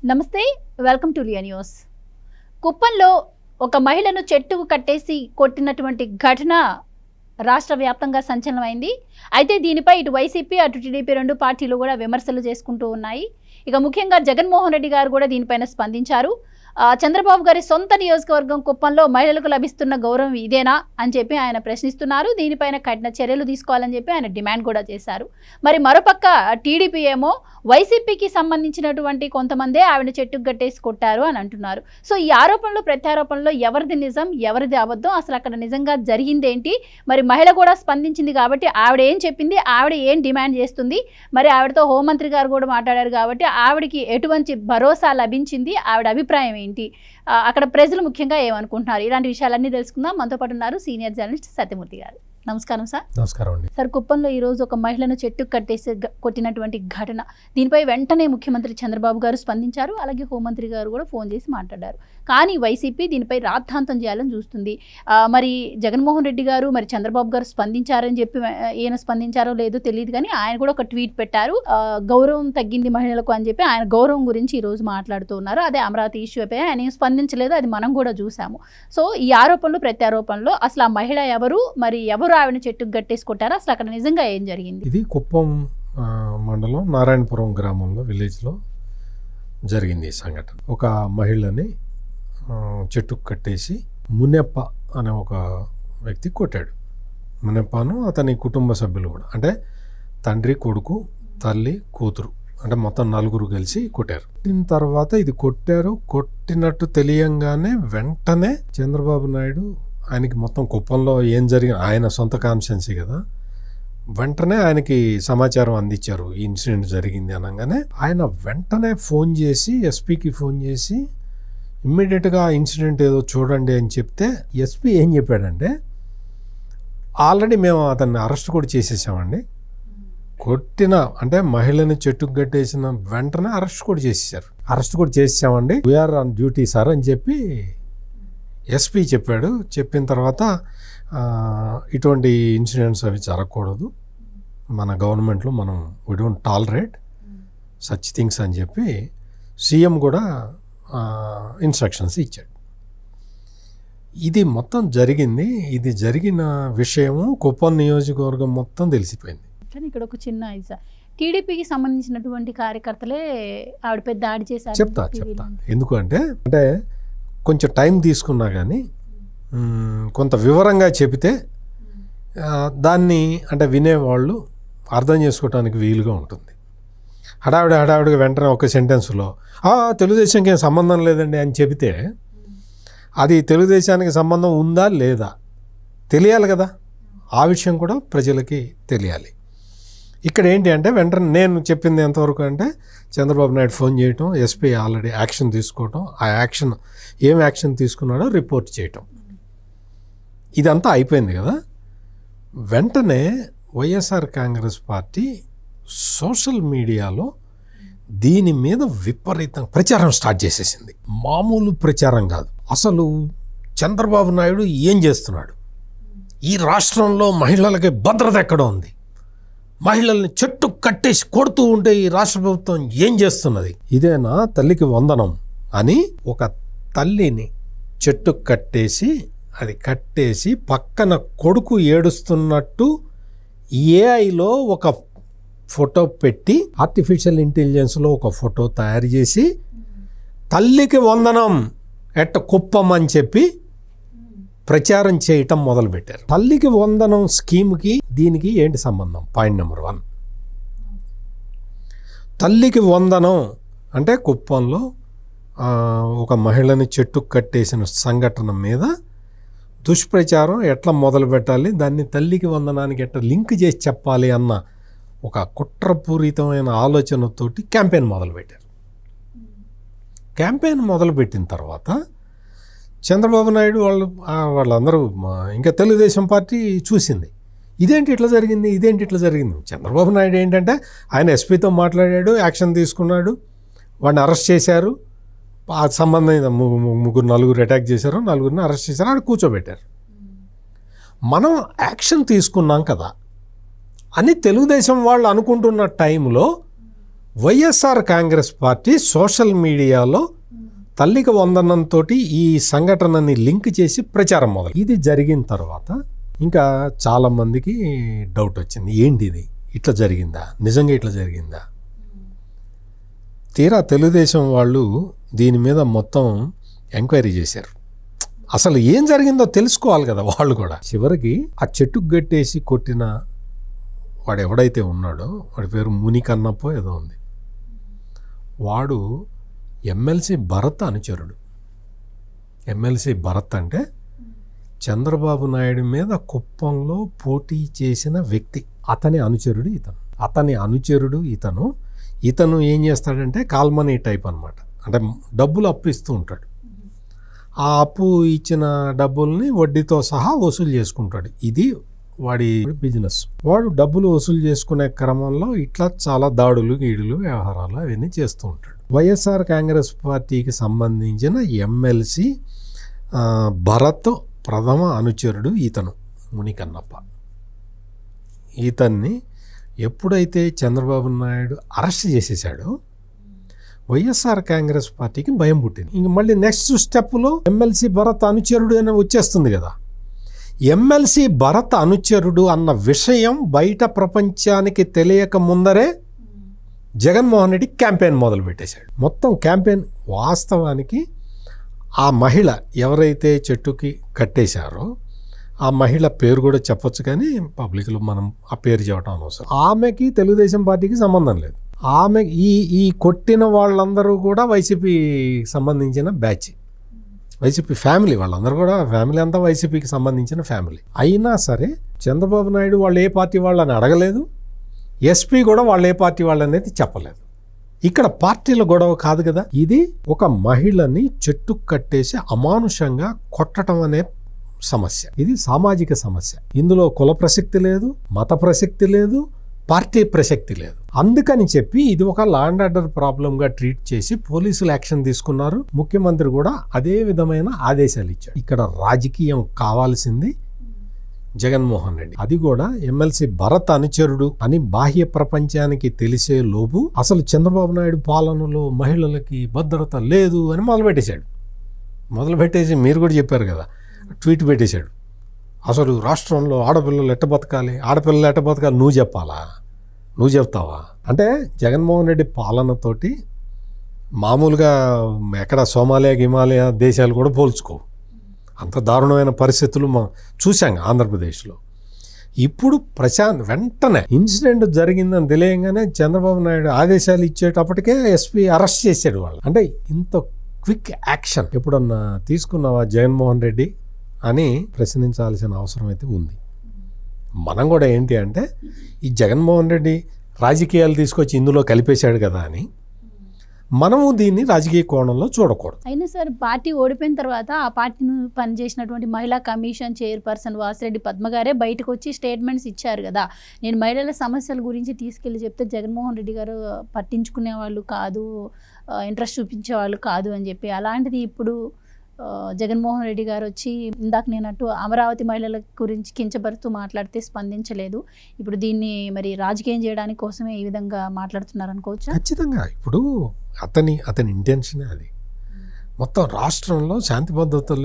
నమస్తే, welcome to Liya news. కుప్పంలో ఒక మహిళను చెట్టుకు కట్టేసి కొట్టినటువంటి ఘటన రాష్ట్ర వ్యాప్తంగా సంచలనమైంది. అయితే దీనిపై ఇటు వైసీపీ అటు టీడీపీ రెండు పార్టీలు కూడా విమర్శలు చేసుకుంటూ ఉన్నాయి. ఇక ముఖ్యంగా జగన్మోహన్ రెడ్డి గారు కూడా దీనిపైన స్పందించారు. చంద్రబాబు గారి సొంత నియోజకవర్గం కుప్పంలో మహిళలకు లభిస్తున్న గౌరవం ఇదేనా అని చెప్పి ఆయన ప్రశ్నిస్తున్నారు. దీనిపైన కఠిన చర్యలు తీసుకోవాలని చెప్పి ఆయన డిమాండ్ కూడా చేశారు. మరి మరోపక్క టీడీపీ ఏమో వైసీపీకి సంబంధించినటువంటి కొంతమందే ఆవిడ చెట్టుకు గట్టేసి కొట్టారు అని అంటున్నారు. సో ఈ ఆరోపణలు ప్రత్యారోపణలో ఎవరిది నిజం ఎవరిది అబద్ధం, అసలు అక్కడ నిజంగా జరిగిందేంటి? మరి మహిళ కూడా స్పందించింది కాబట్టి ఆవిడ ఏం చెప్పింది, ఆవిడ ఏం డిమాండ్ చేస్తుంది, మరి ఆవిడతో హోంమంత్రి గారు కూడా మాట్లాడారు కాబట్టి ఆవిడకి ఎటువంటి భరోసా లభించింది, ఆవిడ అభిప్రాయం ఏంటి, అక్కడ ప్రజలు ముఖ్యంగా ఏమనుకుంటున్నారు, ఇలాంటి విషయాలన్నీ తెలుసుకుందాం. మనతో పాటు ఉన్నారు సీనియర్ జర్నలిస్ట్ సత్యమూర్తి గారు. నమస్కారం సార్. నమస్కారం అండి. సార్, కుప్పంలో ఈరోజు ఒక మహిళను చెట్టుకు కట్టేసి కొట్టినటువంటి ఘటన, దీనిపై వెంటనే ముఖ్యమంత్రి చంద్రబాబు గారు స్పందించారు. అలాగే హోంమంత్రి గారు కూడా ఫోన్ చేసి మాట్లాడారు. కానీ వైసీపీ దీనిపై రాద్ధాంతం చేయాలని చూస్తుంది. మరి జగన్మోహన్ రెడ్డి గారు మరి చంద్రబాబు గారు స్పందించారని చెప్పి ఈయన స్పందించారో లేదో తెలియదు, కానీ ఆయన కూడా ఒక ట్వీట్ పెట్టారు. గౌరవం తగ్గింది మహిళలకు అని చెప్పి ఆయన గౌరవం గురించి ఈరోజు మాట్లాడుతూ ఉన్నారు. అదే అమరావతి ఇష్యూపై ఆయన ఏం స్పందించలేదు, అది మనం కూడా చూసాము. సో ఈ ఆరోపణలు ప్రత్యారోపణలో అసలు ఆ మహిళ ఎవరు, మరి ఎవరు ఆవిడ చెట్టుకు గట్టేసుకుంటారు, అసలు అక్కడ నిజంగా ఏం జరిగింది? ఇది కుప్పం మండలం నారాయణపురం గ్రామంలో విలేజ్లో జరిగింది ఈ సంఘటన. ఒక మహిళని చెట్టుకు కట్టేసి మునెప్ప అనే ఒక వ్యక్తి కొట్టాడు. మునెప్పను అతని కుటుంబ సభ్యులు కూడా, అంటే తండ్రి, కొడుకు, తల్లి, కూతురు, అంటే మొత్తం నలుగురు కలిసి కొట్టారు. దీని తర్వాత ఇది కొట్టినట్టు తెలియంగానే వెంటనే చంద్రబాబు నాయుడు, ఆయనకి మొత్తం కుప్పంలో ఏం జరిగిన ఆయన సొంత కాన్స్టిట్యున్సీ కదా, వెంటనే ఆయనకి సమాచారం అందించారు ఈ ఇన్సిడెంట్ జరిగింది అనగానే. ఆయన వెంటనే ఫోన్ చేసి ఎస్పీకి ఫోన్ చేసి ఇమ్మీడియట్గా ఇన్సిడెంట్ ఏదో చూడండి అని చెప్తే, ఎస్పీ ఏం చెప్పాడంటే, ఆల్రెడీ మేము అతన్ని అరెస్ట్ కూడా చేసేసామండి, అంటే మహిళని చెట్టుకు కట్టేసిన వెంటనే అరెస్ట్ కూడా చేసేసామండి, వీఆర్ ఆన్ డ్యూటీ సార్ అని చెప్పి ఎస్పీ చెప్పాడు. చెప్పిన తర్వాత ఇటువంటి ఇన్సిడెంట్స్ అవి జరగకూడదు, మన గవర్నమెంట్లో మనం we don't tolerate such things అని చెప్పి సీఎం కూడా ఇన్స్ట్రక్షన్స్ ఇచ్చాడు. ఇది మొత్తం జరిగింది. ఇది జరిగిన విషయము కుప్పం నియోజకవర్గం మొత్తం తెలిసిపోయింది. ఇక్కడ ఒక చిన్న టీడీపీకి సంబంధించినటువంటి కార్యకర్తలే ఆవిడపై దాడి చేశారు. చెప్తా ఎందుకు అంటే కొంచెం టైం తీసుకున్నా కానీ కొంత వివరంగా చెబితే దాన్ని అంటే వినేవాళ్ళు అర్థం చేసుకోవడానికి వీలుగా ఉంటుంది. హడావిడిగా వెంటనే ఒక సెంటెన్స్లో తెలుగుదేశంకి ఏం సంబంధం లేదండి అని చెబితే అది తెలుగుదేశానికి సంబంధం ఉందా లేదా తెలియాలి కదా, ఆ విషయం కూడా ప్రజలకి తెలియాలి. ఇక్కడ ఏంటి అంటే వెంటనే నేను చెప్పింది ఎంతవరకు అంటే, చంద్రబాబు నాయుడు ఫోన్ చేయటం, ఎస్పీ ఆల్రెడీ యాక్షన్ తీసుకోవటం, ఆ యాక్షన్ ఏం యాక్షన్ తీసుకున్నాడో రిపోర్ట్ చేయటం, ఇదంతా అయిపోయింది కదా. వెంటనే వైఎస్ఆర్ కాంగ్రెస్ పార్టీ సోషల్ మీడియాలో దీని మీద విపరీతంగా ప్రచారం స్టార్ట్ చేసేసింది. మామూలు ప్రచారం కాదు, అసలు చంద్రబాబు నాయుడు ఏం చేస్తున్నాడు, ఈ రాష్ట్రంలో మహిళలకి భద్రత ఎక్కడ ఉంది, మహిళల్ని చెట్టు కట్టేసి కొడుతూ ఉంటే ఈ రాష్ట్ర ప్రభుత్వం ఏం చేస్తున్నది, ఇదేనా తల్లికి వందనం అని ఒక తల్లిని చెట్టు కట్టేసి పక్కన కొడుకు ఏడుస్తున్నట్టు ఏఐలో ఒక ఫోటో పెట్టి, ఆర్టిఫిషియల్ ఇంటెలిజెన్స్లో ఒక ఫోటో తయారు చేసి తల్లికి వందనం ఎట్ట కుప్పం అని చెప్పి ప్రచారం చేయటం మొదలుపెట్టారు. తల్లికి వందనం స్కీమ్కి దీనికి ఏంటి సంబంధం? పాయింట్ నెంబర్ 1, తల్లికి వందనం అంటే కుప్పంలో ఒక మహిళని చెట్టుకు కట్టేసిన సంఘటన మీద దుష్ప్రచారం ఎట్లా మొదలు పెట్టాలి, దాన్ని తల్లికి వందనానికి ఎట్లా లింక్ చేసి చెప్పాలి అన్న ఒక కుట్రపూరితమైన ఆలోచనతోటి క్యాంపెయిన్ మొదలుపెట్టారు. క్యాంపెయిన్ మొదలుపెట్టిన తర్వాత చంద్రబాబు నాయుడు వాళ్ళందరూ ఇంకా తెలుగుదేశం పార్టీ చూసింది, ఇదేంటి ఇట్లా జరిగింది. చంద్రబాబు నాయుడు ఏంటంటే ఆయన ఎస్పీతో మాట్లాడాడు, యాక్షన్ తీసుకున్నాడు, వాడిని అరెస్ట్ చేశారు, ఆ సంబంధం నలుగురు అటాక్ చేశారు, నలుగురిని అరెస్ట్ చేశారు, ఆడ కూర్చోబెట్టారు. మనం యాక్షన్ తీసుకున్నాం కదా అని తెలుగుదేశం వాళ్ళు అనుకుంటున్న టైంలో వైఎస్ఆర్ కాంగ్రెస్ పార్టీ సోషల్ మీడియాలో తల్లికి వందనంతో ఈ సంఘటనని లింక్ చేసి ప్రచారం మొదలు. ఇది జరిగిన తర్వాత ఇంకా చాలామందికి డౌట్ వచ్చింది, ఏంటి ఇది, ఇట్లా జరిగిందా, నిజంగా ఇట్లా జరిగిందా. తీరా తెలుగుదేశం వాళ్ళు దీని మీద మొత్తం ఎంక్వైరీ చేశారు. అసలు ఏం జరిగిందో తెలుసుకోవాలి కదా వాళ్ళు కూడా. చివరికి ఆ చెట్టుకు గట్టేసి కొట్టిన వాడు ఎవడైతే ఉన్నాడో వాడి పేరు మునికన్నప్పో ఏదో ఉంది, వాడు ఎమ్మెల్సీ భరత్ అనుచరుడు. ఎమ్మెల్సీ భరత్ అంటే చంద్రబాబు నాయుడు మీద కుప్పంలో పోటీ చేసిన వ్యక్తి. అతని అనుచరుడు ఇతను. ఇతను ఏం చేస్తాడంటే కాల్మనీ టైప్ అనమాట. అంటే డబ్బులు అప్పు ఇస్తూ ఉంటాడు. ఆ అప్పు ఇచ్చిన డబ్బుల్ని వడ్డీతో సహా వసూలు చేసుకుంటాడు. ఇది వాడి బిజినెస్. వాడు డబ్బులు వసూలు చేసుకునే క్రమంలో ఇట్లా చాలా దాడులు గీడులు వ్యవహారాలు అవన్నీ చేస్తూ ఉంటాడు. వైఎస్ఆర్ కాంగ్రెస్ పార్టీకి సంబంధించిన ఎమ్మెల్సీ భరత్ ప్రథమ అనుచరుడు ఇతను మునికన్నప్ప. ఇతన్ని ఎప్పుడైతే చంద్రబాబు నాయుడు అరెస్ట్ చేసేసాడో వైఎస్ఆర్ కాంగ్రెస్ పార్టీకి భయం పుట్టింది. ఇంక మళ్ళీ నెక్స్ట్ స్టెప్లో ఎమ్మెల్సీ భరత్ అనుచరుడు అని వచ్చేస్తుంది కదా. ఎమ్మెల్సీ భరత్ అనుచరుడు అన్న విషయం బయట ప్రపంచానికి తెలియక ముందరే జగన్మోహన్ రెడ్డి క్యాంపెయిన్ మొదలు పెట్టేశాడు. మొత్తం క్యాంపెయిన్ వాస్తవానికి ఆ మహిళ ఎవరైతే చెట్టుకి కట్టేశారో ఆ మహిళ పేరు కూడా చెప్పొచ్చు, కానీ పబ్లిక్లో మనం ఆ పేరు చెప్పడం అనవసరం. ఆమెకి తెలుగుదేశం పార్టీకి సంబంధం లేదు. ఆమె ఈ కొట్టిన వాళ్ళందరూ కూడా వైసీపీ సంబంధించిన బ్యాచ్, వైసీపీ ఫ్యామిలీ. వాళ్ళందరూ కూడా ఫ్యామిలీ అంతా వైసీపీకి సంబంధించిన ఫ్యామిలీ. అయినా సరే చంద్రబాబు నాయుడు వాళ్ళు ఏ పార్టీ వాళ్ళని అడగలేదు, ఎస్పీ కూడా వాళ్ళు ఏ పార్టీ వాళ్ళనేది చెప్పలేదు. ఇక్కడ పార్టీల గొడవ కాదు కదా, ఇది ఒక మహిళని చెట్టు కట్టేసి అమానుషంగా కొట్టడం అనే సమస్య. ఇది సామాజిక సమస్య. ఇందులో కుల ప్రసక్తి లేదు, మత ప్రసక్తి లేదు, పార్టీ ప్రసక్తి లేదు. అందుకని చెప్పి ఇది ఒక లా అండ్ ఆర్డర్ ప్రాబ్లంగా ట్రీట్ చేసి పోలీసులు యాక్షన్ తీసుకున్నారు. ముఖ్యమంత్రి కూడా అదే విధమైన ఆదేశాలు ఇచ్చారు. ఇక్కడ రాజకీయం కావాల్సింది జగన్మోహన్ రెడ్డి. అది కూడా ఎమ్మెల్సీ భరత్ అనుచరుడు అని బాహ్య ప్రపంచానికి తెలిసే లోపు అసలు చంద్రబాబు నాయుడు పాలనలో మహిళలకి భద్రత లేదు అని మొదలుపెట్టేసి మీరు కూడా చెప్పారు కదా, ట్వీట్ పెట్టేశాడు. అసలు రాష్ట్రంలో ఆడపిల్లలు ఎట్ట బతకాలి నువ్వు చెప్పాలా, నువ్వు చెప్తావా అంటే జగన్మోహన్ రెడ్డి పాలనతోటి మామూలుగా ఎక్కడ సోమాలియా హిమాలయ దేశాలు కూడా పోల్చుకోవు. అంత దారుణమైన పరిస్థితులు చూసాం ఆంధ్రప్రదేశ్లో. ఇప్పుడు వెంటనే ఇన్సిడెంట్ జరిగిందని తెలియగానే చంద్రబాబు నాయుడు ఆదేశాలు ఇచ్చేటప్పటికే ఎస్పీ అరెస్ట్ చేశాడు వాళ్ళు. అంటే ఇంత క్విక్ యాక్షన్ ఎప్పుడన్నా తీసుకున్నావా జగన్మోహన్ రెడ్డి అని ప్రశ్నించాల్సిన అవసరం అయితే ఉంది. మనం కూడా ఏంటి అంటే ఈ జగన్మోహన్ రెడ్డి రాజకీయాలు తీసుకొచ్చి ఇందులో కలిపేశాడు కదా అని మనము దీన్ని రాజకీయ కోణంలో చూడకూడదు. అయినా సార్ పార్టీ ఓడిపోయిన తర్వాత ఆ పార్టీని పనిచేసినటువంటి మహిళా కమిషన్ చైర్పర్సన్ వాసిరెడ్డి పద్మ గారే బయటకు వచ్చి స్టేట్మెంట్స్ ఇచ్చారు కదా, నేను మహిళల సమస్యల గురించి తీసుకెళ్ళి చెప్తే జగన్మోహన్ రెడ్డి గారు పట్టించుకునే వాళ్ళు కాదు, ఇంట్రెస్ట్ చూపించేవాళ్ళు కాదు అని చెప్పి. అలాంటిది ఇప్పుడు జగన్మోహన్ రెడ్డి గారు వచ్చి ఇందాక నేనట్టు అమరావతి మహిళల గురించి కించపరుస్తూ మాట్లాడితే స్పందించలేదు. ఇప్పుడు దీన్ని మరి రాజకీయం చేయడానికి కోసమే ఈ విధంగా మాట్లాడుతున్నారు అనుకోవచ్చా? ఖచ్చితంగా. ఇప్పుడు అతని ఇంటెన్షనే అది. మొత్తం రాష్ట్రంలో శాంతి భద్రతలు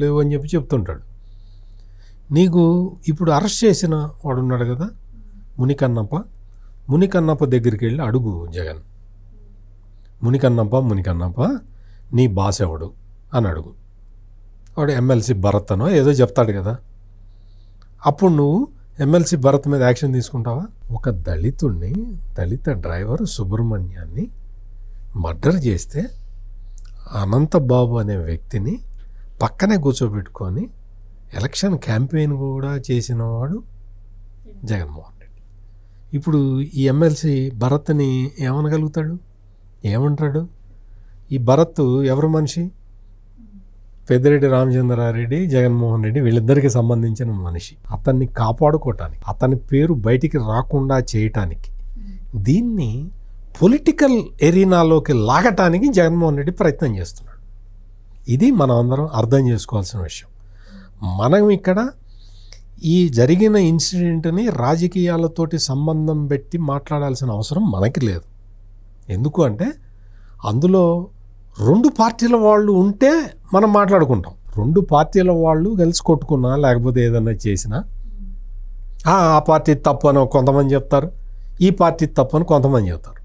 లేవు అని చెప్పి చెప్తుంటాడు. నీకు ఇప్పుడు అరెస్ట్ చేసిన వాడు ఉన్నాడు కదా మునికన్నప్ప దగ్గరికి వెళ్ళి అడుగు జగన్, మునికన్నప్ప నీ బాస్ ఎవడు అని అడుగు. వాడు ఎమ్మెల్సీ భరత్ అనో ఏదో చెప్తాడు కదా. అప్పుడు నువ్వు ఎమ్మెల్సీ భరత్ మీద యాక్షన్ తీసుకుంటావా? ఒక దళిత డ్రైవర్ సుబ్రహ్మణ్యాన్ని మర్డర్ చేస్తే అనంతబాబు అనే వ్యక్తిని పక్కనే కూర్చోబెట్టుకొని ఎలక్షన్ క్యాంపెయిన్ కూడా చేసిన వాడు జగన్మోహన్ రెడ్డి. ఇప్పుడు ఈ ఎమ్మెల్సీ భరత్ని ఏమనగలుగుతాడు, ఏమంటాడు? ఈ భరత్ ఎవరు మనిషి? పెద్దిరెడ్డి రామచంద్రారెడ్డి, జగన్మోహన్ రెడ్డి వీళ్ళిద్దరికి సంబంధించిన మనిషి. అతన్ని కాపాడుకోవటానికి, అతని పేరు బయటికి రాకుండా చేయటానికి, దీన్ని పొలిటికల్ ఎరీనాలోకి లాగటానికి జగన్మోహన్ రెడ్డి ప్రయత్నం చేస్తున్నాడు. ఇది మనం అందరం అర్థం చేసుకోవాల్సిన విషయం. మనం ఇక్కడ ఈ జరిగిన ఇన్సిడెంట్ని రాజకీయాలతోటి సంబంధం పెట్టి మాట్లాడాల్సిన అవసరం మనకి లేదు. ఎందుకు అంటే అందులో 2 పార్టీల వాళ్ళు ఉంటే మనం మాట్లాడుకుంటాం. 2 పార్టీల వాళ్ళు కలిసి కొట్టుకున్నా లేకపోతే ఏదైనా చేసినా ఆ పార్టీ తప్పు అని కొంతమంది చెప్తారు, ఈ పార్టీ తప్పు అని కొంతమంది చెప్తారు.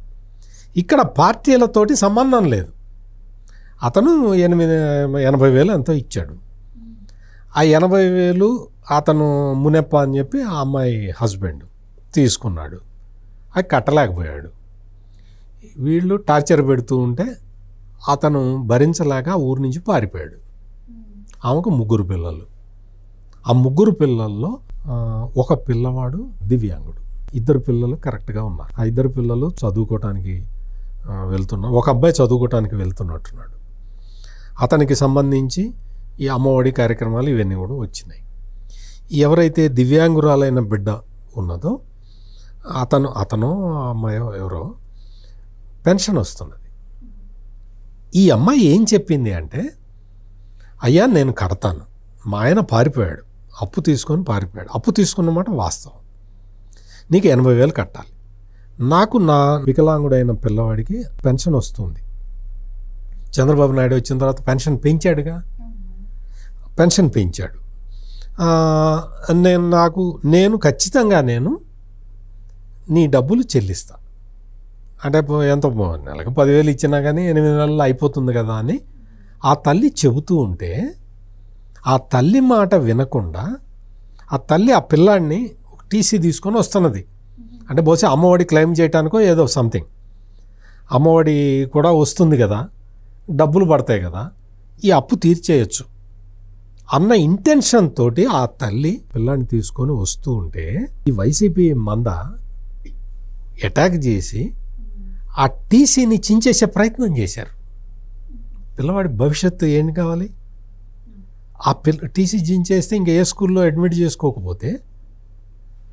ఇక్కడ పార్టీలతోటి సంబంధం లేదు. అతను 80,000 ఎంతో ఇచ్చాడు. ఆ 80,000 అతను మునెప్ప అని చెప్పి ఆ అమ్మాయి హస్బెండ్ తీసుకున్నాడు. అది కట్టలేకపోయాడు. వీళ్ళు టార్చర్ పెడుతూ ఉంటే అతను భరించలేక ఊరి నుంచి పారిపోయాడు. ఆమెకు 3 పిల్లలు. ఆ 3 పిల్లల్లో ఒక పిల్లవాడు దివ్యాంగుడు. 2 పిల్లలు కరెక్ట్గా ఉన్నారు. ఆ 2 పిల్లలు చదువుకోవటానికి వెళ్తున్నారు. ఒక అబ్బాయి చదువుకోవటానికి వెళ్తున్నట్టున్నాడు. అతనికి సంబంధించి ఈ అమ్మఒడి కార్యక్రమాలు ఇవన్నీ కూడా వచ్చినాయి. ఎవరైతే దివ్యాంగురాలైన బిడ్డ ఉన్నదో అతను అమ్మాయి ఎవరో పెన్షన్ వస్తున్నది. ఈ అమ్మాయి ఏం చెప్పింది అంటే, అయ్యా నేను కడతాను, మా ఆయన పారిపోయాడు, అప్పు తీసుకొని పారిపోయాడు, అప్పు తీసుకున్నమాట వాస్తవం, నీకు 80,000 కట్టాలి, నాకు నా వికలాంగుడైన పిల్లవాడికి పెన్షన్ వస్తుంది. చంద్రబాబు నాయుడు వచ్చిన తర్వాత పెన్షన్ పెంచాడుగా, పెన్షన్ పెంచాడు. నేను ఖచ్చితంగా నీ డబ్బులు చెల్లిస్తా అంటే ఎంతో నెలకు 10,000 ఇచ్చినా కానీ 8 నెలలు అయిపోతుంది కదా అని ఆ తల్లి చెబుతూ ఉంటే, ఆ తల్లి మాట వినకుండా ఆ తల్లి ఆ పిల్లాడిని టీసీ తీసుకొని వస్తున్నది. అంటే బహుశా అమ్మఒడి క్లెయిమ్ చేయడానికో ఏదో సంథింగ్, అమ్మఒడి కూడా వస్తుంది కదా, డబ్బులు పడతాయి కదా, ఈ అప్పు తీర్చేయచ్చు అన్న ఇంటెన్షన్ తోటి ఆ తల్లి పిల్లాన్ని తీసుకొని వస్తూ ఉంటే ఈ వైసీపీ మంద అటాక్ చేసి ఆ టీసీని చించేసే ప్రయత్నం చేశారు. పిల్లవాడి భవిష్యత్తు ఏంటి కావాలి? ఆ టీసీ చించేస్తే ఇంకా ఏ స్కూల్లో అడ్మిట్ చేసుకోకపోతే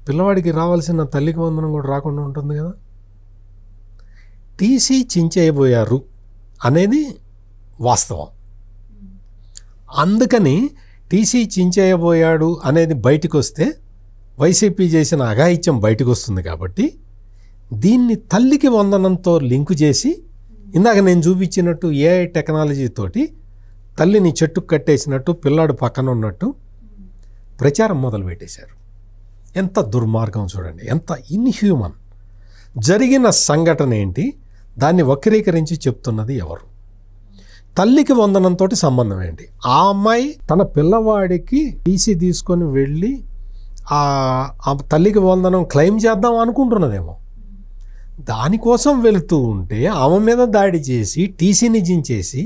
పిల్లవాడికి రావాల్సిన తల్లికి వందనం కూడా రాకుండా ఉంటుంది కదా. టీసీ చించేయబోయారు అనేది వాస్తవం. అందుకని టీసీ చించేయబోయాడు అనేది బయటకు వస్తే వైసీపీ చేసిన అఘాయిత్యం బయటకు వస్తుంది. కాబట్టి దీన్ని తల్లికి వందనంతో లింకు చేసి ఇందాక నేను చూపించినట్టు ఏఐ టెక్నాలజీ తోటి తల్లిని చెట్టుకు కట్టేసినట్టు పిల్లాడు పక్కన ఉన్నట్టు ప్రచారం మొదలుపెట్టేశారు. ఎంత దుర్మార్గం చూడండి, ఎంత ఇన్హ్యూమన్. జరిగిన సంఘటన ఏంటి, దాన్ని వక్రీకరించి చెప్తున్నది ఎవరు? తల్లికి వందనంతో సంబంధం ఏంటి? ఆ అమ్మాయి తన పిల్లవాడికి టీసీ తీసుకొని వెళ్ళి ఆ తల్లికి వందనం క్లెయిమ్ చేద్దాం అనుకుంటున్నదేమో. దానికోసం వెళుతూ ఉంటే ఆమె మీద దాడి చేసి టీసీని జించేసి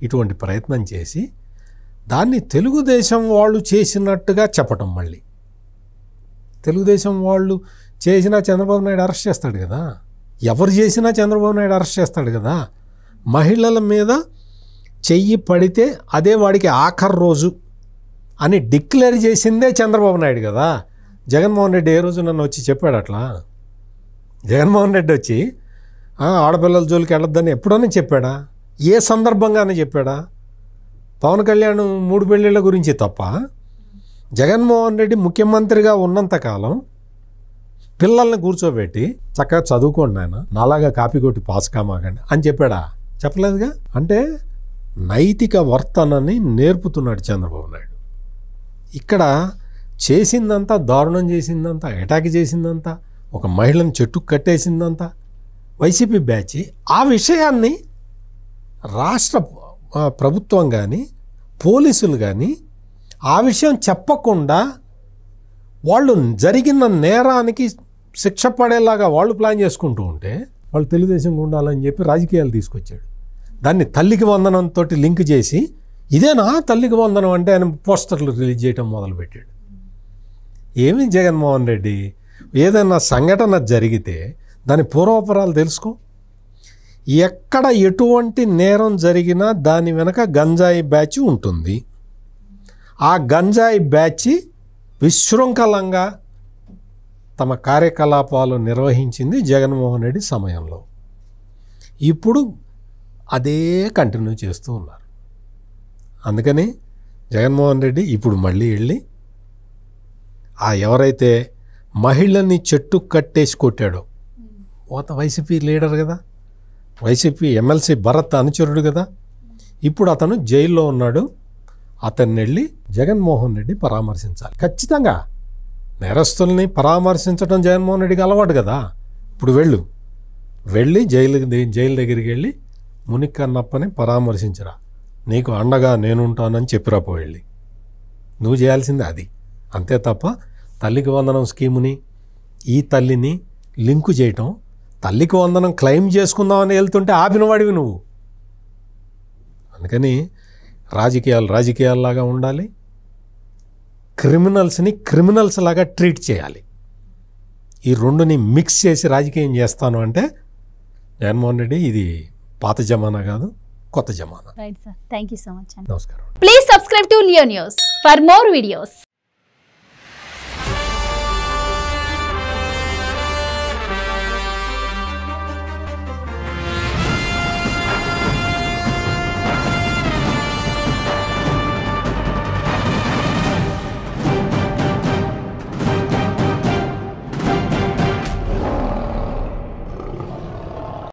ఇటువంటి ప్రయత్నం చేసి దాన్ని తెలుగుదేశం వాళ్ళు చేసినట్టుగా చెప్పటం. మళ్ళీ తెలుగుదేశం వాళ్ళు చేసినా చంద్రబాబు నాయుడు అరెస్ట్ చేస్తాడు కదా, ఎవరు చేసినా చంద్రబాబు నాయుడు అరెస్ట్ చేస్తాడు కదా. మహిళల మీద చెయ్యి పడితే అదే వాడికి ఆఖరి రోజు అని డిక్లేర్ చేసిందే చంద్రబాబు నాయుడు కదా. జగన్మోహన్ రెడ్డి ఏ రోజు నన్ను వచ్చి చెప్పాడు అట్లా? జగన్మోహన్ రెడ్డి వచ్చి ఆడపిల్లల జోలికి వెళ్ళొద్దని ఎప్పుడైనా చెప్పాడా? ఏ సందర్భంగానే చెప్పాడా? పవన్ కళ్యాణ్ 3 పెళ్ళిళ్ళ గురించి తప్ప జగన్మోహన్ రెడ్డి ముఖ్యమంత్రిగా ఉన్నంతకాలం పిల్లల్ని కూర్చోబెట్టి చక్కగా చదువుకోండి ఆయన, నాలాగా కాపీ కొట్టి పాస్ కామాకండి అని చెప్పాడా? చెప్పలేదుగా. అంటే నైతిక వర్తనని నేర్పుతున్నాడు చంద్రబాబు నాయుడు. ఇక్కడ చేసిందంతా దారుణం, చేసిందంతా అటాక్ చేసిందంతా, ఒక మహిళను చెట్టుకు కట్టేసిందంతా వైసీపీ బ్యాచ్. ఆ విషయాన్ని రాష్ట్ర ప్రభుత్వం కానీ పోలీసులు కానీ ఆ విషయం చెప్పకుండా వాళ్ళు జరిగిన నేరానికి శిక్ష పడేలాగా వాళ్ళు ప్లాన్ చేసుకుంటూ ఉంటే వాళ్ళు తెలుగుదేశం ఉండాలని చెప్పి రాజకీయాలు తీసుకొచ్చాడు. దాన్ని తల్లికి వందనంతో లింక్ చేసి ఇదేనా తల్లికి వందనం అంటే ఆయన పోస్టర్లు రిలీజ్ చేయడం మొదలుపెట్టాడు. ఏమి జగన్మోహన్ రెడ్డి, ఏదైనా సంఘటన జరిగితే దాని పూర్వపరాలు తెలుసుకో. ఎక్కడ ఎటువంటి నేరం జరిగినా దాని వెనక గంజాయి బ్యాచ్ ఉంటుంది. ఆ గంజాయి బ్యాచ్ విశృంఖలంగా తమ కార్యకలాపాలు నిర్వహించింది జగన్మోహన్ రెడ్డి సమయంలో. ఇప్పుడు అదే కంటిన్యూ చేస్తూ ఉన్నారు. అందుకని జగన్మోహన్ రెడ్డి ఇప్పుడు మళ్ళీ వెళ్ళి ఎవరైతే మహిళని చెట్టు కట్టేసి కొట్టాడో వైసీపీ లీడర్ కదా, వైసీపీ ఎమ్మెల్సీ భరత్ అనుచరుడు కదా, ఇప్పుడు అతను జైల్లో ఉన్నాడు. అతన్ని వెళ్ళి జగన్మోహన్ రెడ్డి పరామర్శించాలి. ఖచ్చితంగా నేరస్తుల్ని పరామర్శించడం జగన్మోహన్ రెడ్డికి అలవాటు కదా. ఇప్పుడు వెళ్ళి జైలు దగ్గరికి వెళ్ళి మునికన్నప్పని పరామర్శించరా, నీకు అండగా నేనుంటానని చెప్పిరాపో వెళ్ళి. నువ్వు చేయాల్సిందే అది. అంతే తప్ప తల్లికి వందనం స్కీముని ఈ తల్లిని లింకు చేయటం, తల్లికి వందనం క్లెయిమ్ చేసుకుందామని వెళ్తుంటే ఆపినవాడివి నువ్వు. అందుకని రాజకీయాల్లాగా ఉండాలి, క్రిమినల్స్ని క్రిమినల్స్ లాగా ట్రీట్ చేయాలి. ఈ రెండుని మిక్స్ చేసి రాజకీయం చేస్తాను అంటే జగన్మోహన్ రెడ్డి ఇది పాత జమానా కాదు, కొత్త జమానా. Right sir, thank you so much. నమస్కారం. Please subscribe to Leo News for more videos.